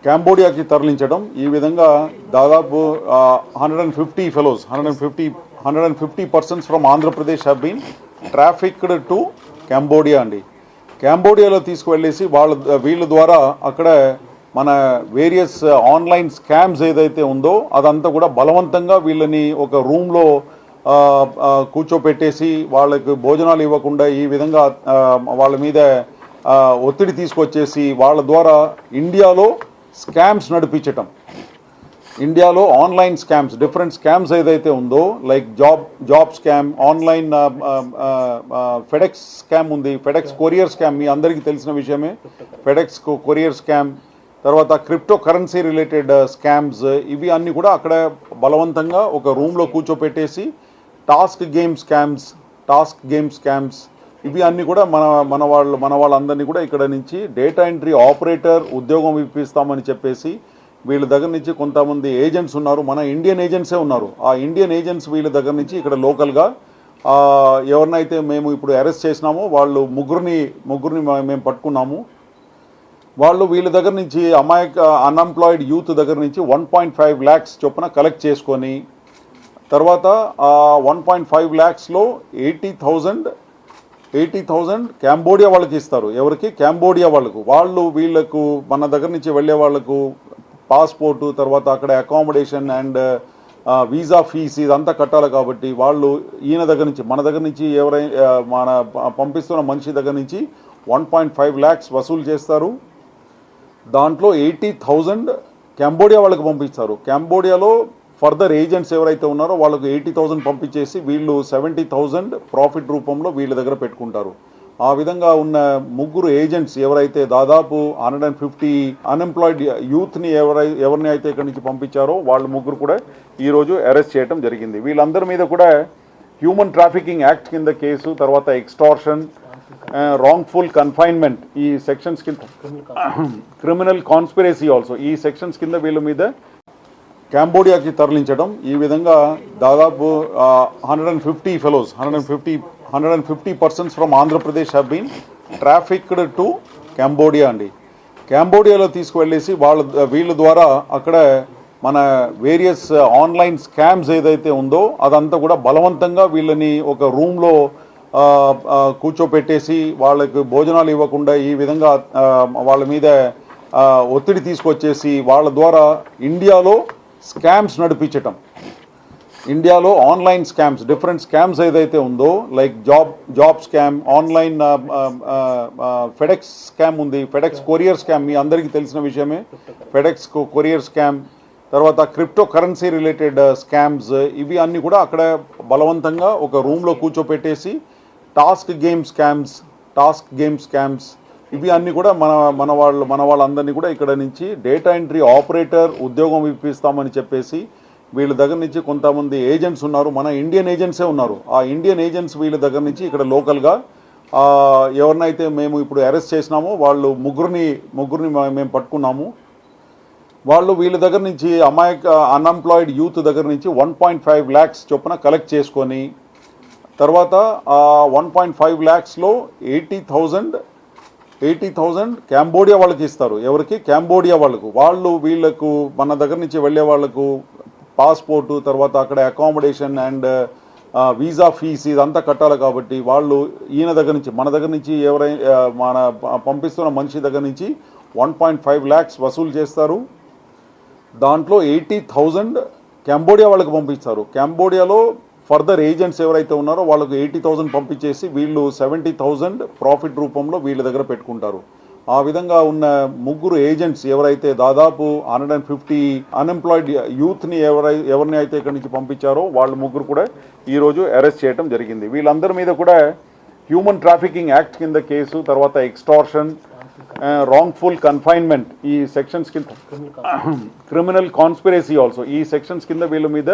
కాంబోడియాకి తరలించడం. ఈ విధంగా దాదాపు 150 fellows 150 persons from Andhra Pradesh have been trafficked to Cambodia అండి. కాంబోడియాలో తీసుకువెళ్ళేసి వీళ్ళ ద్వారా అక్కడ మన వేరియస్ ఆన్లైన్ స్కామ్స్ ఏదైతే ఉందో అదంతా కూడా బలవంతంగా వీళ్ళని ఒక రూమ్లో కూర్చోపెట్టేసి వాళ్ళకి భోజనాలు ఇవ్వకుండా ఈ విధంగా వాళ్ళ మీద ఒత్తిడి తీసుకొచ్చేసి వాళ్ళ ద్వారా ఇండియాలో స్కామ్స్ నడిపించటం. ఇండియాలో ఆన్లైన్ స్కామ్స్, డిఫరెంట్ స్కామ్స్ ఏదైతే ఉందో like job scam, online FedEx scam ఉంది, ఫెడెక్స్ కొరియర్ స్కామ్ మీ అందరికీ తెలిసిన విషయమే. ఫెడెక్స్ కొరియర్ స్కామ్, తర్వాత క్రిప్టో కరెన్సీ రిలేటెడ్ స్కామ్స్, ఇవి అన్నీ కూడా అక్కడ బలవంతంగా ఒక రూమ్లో కూర్చోపెట్టేసి టాస్క్ గేమ్ స్కామ్స్ ఇవి అన్నీ కూడా మన వాళ్ళందరినీ కూడా ఇక్కడ నుంచి డేటా ఎంట్రీ ఆపరేటర్ ఉద్యోగం ఇప్పిస్తామని చెప్పేసి వీళ్ళ దగ్గర నుంచి కొంతమంది ఏజెంట్స్ ఉన్నారు, మన ఇండియన్ ఏజెంట్సే ఉన్నారు. ఆ ఇండియన్ ఏజెంట్స్ వీళ్ళ దగ్గర నుంచి ఇక్కడ లోకల్గా ఎవరినైతే మేము ఇప్పుడు అరెస్ట్ చేసినామో వాళ్ళు ముగ్గురిని మేము పట్టుకున్నాము. వాళ్ళు వీళ్ళ దగ్గర నుంచి అన్ఎంప్లాయిడ్ యూత్ దగ్గర నుంచి 1.5 lakhs చొప్పున కలెక్ట్ చేసుకొని తర్వాత 1.5 lakhsలో 80,000 కాంబోడియా వాళ్ళకి ఇస్తారు. ఎవరికి? కాంబోడియా వాళ్ళకు. వీళ్ళకు మన దగ్గర నుంచి వెళ్ళే వాళ్ళకు పాస్పోర్టు, తర్వాత అక్కడ అకామిడేషన్ అండ్ వీసా ఫీస్ ఇదంతా కట్టాలి. కాబట్టి వాళ్ళు ఈయన దగ్గర నుంచి మన దగ్గర నుంచి మన పంపిస్తున్న మనిషి దగ్గర నుంచి 1.5 lakhs వసూలు చేస్తారు. దాంట్లో 80,000 కాంబోడియా వాళ్ళకి పంపిస్తారు. కాంబోడియాలో ఫర్దర్ ఏజెంట్స్ ఎవరైతే ఉన్నారో వాళ్ళకు 80,000 పంపించేసి వీళ్ళు 70,000 ప్రాఫిట్ రూపంలో వీళ్ళ దగ్గర పెట్టుకుంటారు. ఆ విధంగా ఉన్న ముగ్గురు ఏజెంట్స్ ఎవరైతే దాదాపు 150 అన్ఎంప్లాయిడ్ యూత్ని ఎవరిని అయితే ఇక్కడి నుంచి పంపించారో వాళ్ళు ముగ్గురు కూడా ఈరోజు అరెస్ట్ చేయడం జరిగింది. వీళ్ళందరి మీద కూడా హ్యూమన్ ట్రాఫికింగ్ యాక్ట్ కింద కేసు, తర్వాత ఎక్స్టార్షన్, రాంగ్ఫుల్ కన్ఫైన్మెంట్ ఈ సెక్షన్స్ కింద, క్రిమినల్ కాన్స్పిరసీ ఆల్సో ఈ సెక్షన్స్ కింద వీళ్ళ మీద కాంబోడియాకి తరలించడం. ఈ విధంగా దాదాపు 150 fellows 150 persons from Andhra Pradesh have been trafficked to Cambodia అండి. కాంబోడియాలో తీసుకువెళ్ళేసి వీళ్ళ ద్వారా అక్కడ మన వేరియస్ ఆన్లైన్ స్కామ్స్ ఏదైతే ఉందో అదంతా కూడా బలవంతంగా వీళ్ళని ఒక రూమ్లో కూర్చోపెట్టేసి వాళ్ళకి భోజనాలు ఇవ్వకుండా ఈ విధంగా వాళ్ళ మీద ఒత్తిడి తీసుకొచ్చేసి వాళ్ళ ద్వారా ఇండియాలో స్కామ్స్ నడిపించటం. ఇండియాలో ఆన్లైన్ స్కామ్స్, డిఫరెంట్ స్కామ్స్ ఏదైతే ఉందో like job scam, online FedEx scam ఉంది, ఫెడెక్స్ కొరియర్ స్కామ్ మీ అందరికీ తెలిసిన విషయమే. ఫెడెక్స్ కొరియర్ స్కామ్, తర్వాత క్రిప్టో కరెన్సీ రిలేటెడ్ స్కామ్స్, ఇవి అన్నీ కూడా అక్కడ బలవంతంగా ఒక రూమ్లో కూర్చోపెట్టేసి టాస్క్ గేమ్ స్కామ్స్ ఇవి అన్నీ కూడా మన వాళ్ళందరినీ కూడా ఇక్కడ నుంచి డేటా ఎంట్రీ ఆపరేటర్ ఉద్యోగం ఇప్పిస్తామని చెప్పేసి వీళ్ళ దగ్గర నుంచి కొంతమంది ఏజెంట్స్ ఉన్నారు, మన ఇండియన్ ఏజెంట్సే ఉన్నారు. ఆ ఇండియన్ ఏజెంట్స్ వీళ్ళ దగ్గర నుంచి ఇక్కడ లోకల్గా ఎవరినైతే మేము ఇప్పుడు అరెస్ట్ చేసినామో వాళ్ళు ముగ్గురిని మేము పట్టుకున్నాము. వీళ్ళ దగ్గర నుంచి అన్ఎంప్లాయిడ్ యూత్ దగ్గర నుంచి 1.5 lakhs చొప్పున కలెక్ట్ చేసుకొని తర్వాత 1.5 lakhsలో 80,000 కాంబోడియా వాళ్ళకి ఇస్తారు. ఎవరికి? కాంబోడియా వాళ్ళకు. వీళ్ళకు మన దగ్గర నుంచి వెళ్ళే వాళ్ళకు పాస్పోర్టు, తర్వాత అక్కడ అకామిడేషన్ అండ్ వీసా ఫీస్ ఇదంతా కట్టాలి. కాబట్టి ఈయన దగ్గర నుంచి మన దగ్గర నుంచి మన పంపిస్తున్న మనిషి దగ్గర నుంచి 1.5 lakhs వసూలు చేస్తారు. దాంట్లో 80,000 కాంబోడియా వాళ్ళకి పంపిస్తారు. కాంబోడియాలో ఫర్దర్ ఏజెంట్స్ ఎవరైతే ఉన్నారో వాళ్ళకు 80,000 పంపించేసి వీళ్ళు 70,000 ప్రాఫిట్ రూపంలో వీళ్ళ దగ్గర పెట్టుకుంటారు. ఆ విధంగా ఉన్న ముగ్గురు ఏజెంట్స్ ఎవరైతే దాదాపు 150 అన్ఎంప్లాయిడ్ యూత్ని ఎవరిని అయితే ఇక్కడి నుంచి పంపించారో వాళ్ళు ముగ్గురు కూడా ఈరోజు అరెస్ట్ చేయడం జరిగింది. వీళ్ళందరి మీద కూడా హ్యూమన్ ట్రాఫికింగ్ యాక్ట్ కింద కేసు, తర్వాత ఎక్స్టార్షన్, రాంగ్ఫుల్ కన్ఫైన్మెంట్ ఈ సెక్షన్స్ కింద, క్రిమినల్ కాన్స్పిరసీ ఆల్సో ఈ సెక్షన్స్ కింద వీళ్ళ మీద